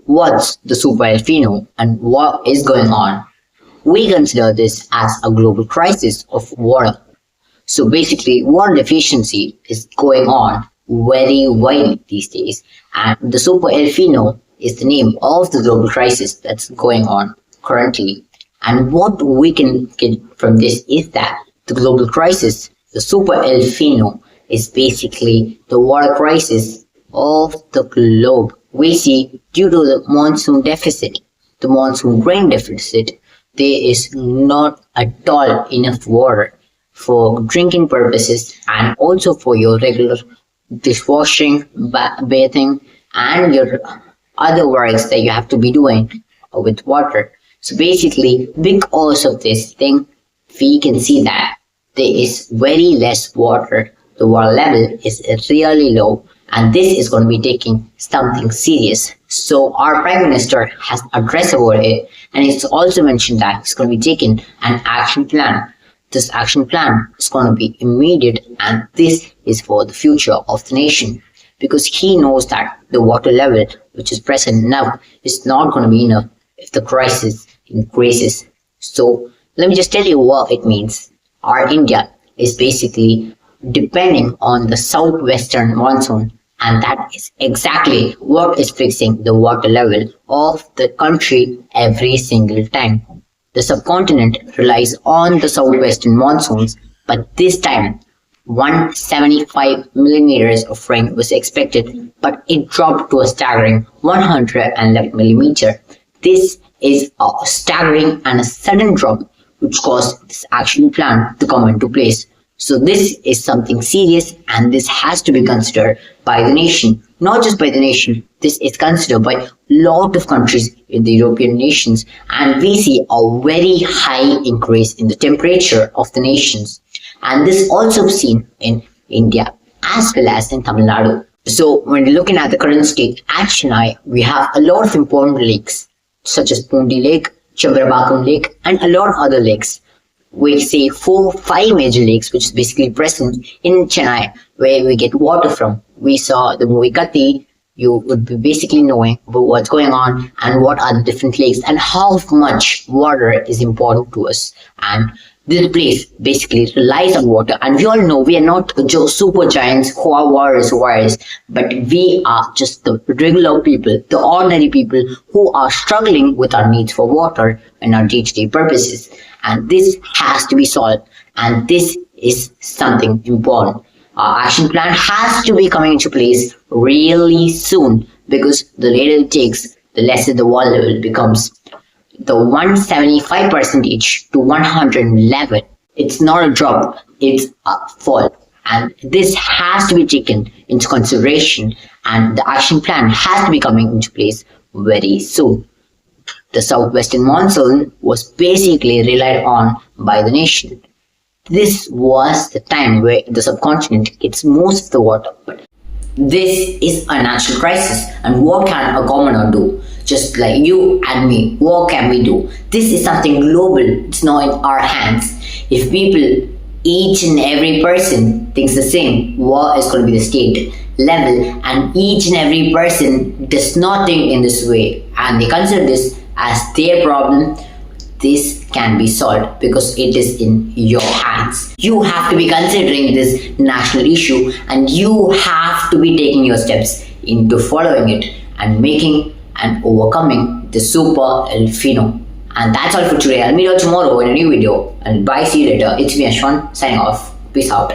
What's the super El Nino and what is going on? We consider this as a global crisis of water. So basically, water deficiency is going on very widely these days, and the super El Nino is the name of the global crisis that's going on currently. And what we can get from this is that the global crisis, the super El Nino, is basically the water crisis of the globe. We see due to the monsoon deficit, the monsoon rain deficit, there is not at all enough water for drinking purposes and also for your regular dishwashing, bathing, and your other works that you have to be doing with water. So basically, because of this thing, we can see that there is very less water. The water level is really low, and this is going to be taking something serious. So our Prime Minister has addressed about it, and it's also mentioned that he's going to be taking an action plan. This action plan is going to be immediate, and this is for the future of the nation, because he knows that the water level which is present now is not going to be enough if the crisis increases. So let me just tell you what it means. Our India is basically depending on the southwestern monsoon, and that is exactly what is fixing the water level of the country every single time. The subcontinent relies on the southwestern monsoons, but this time 175 millimeters of rain was expected, but it dropped to a staggering 111 millimeter. This is a staggering and a sudden drop which caused this action plan to come into place. So this is something serious, and this has to be considered by the nation. Not just by the nation, this is considered by a lot of countries in the European nations, and we see a very high increase in the temperature of the nations. And this also seen in India as well as in Tamilnadu. So when you're looking at the current state at Chennai, we have a lot of important lakes such as Pundi Lake, Chambarabakam Lake, and a lot of other lakes. We say 4-5 major lakes which is basically present in Chennai where we get water from. We saw the movie Gati. You would be basically knowing about what's going on and what are the different lakes and how much water is important to us. And this place basically relies on water, and we all know we are not super giants who are warriors, but we are just the regular people, the ordinary people who are struggling with our needs for water and our day-to-day purposes. And this has to be solved, and this is something important. Our action plan has to be coming into place really soon, because the later it takes, the lesser the water level becomes. The 175 percentage to 111, it's not a drop, it's a fall, and this has to be taken into consideration, and the action plan has to be coming into place very soon. The southwestern monsoon was basically relied on by the nation. This was the time where the subcontinent gets most of the water. But this is a natural crisis, and what can a commoner do? Just like you and me, what can we do? This is something global, it's not in our hands. If people, each and every person thinks the same, what is going to be the state level, and each and every person does not think in this way, and they consider this as their problem, this can be solved because it is in your hands. You have to be considering this national issue, and you have to be taking your steps into following it and making and overcoming the super El Nino. And that's all for today. I'll meet you tomorrow in a new video, and bye, see you later. It's me Ashwan signing off. Peace out.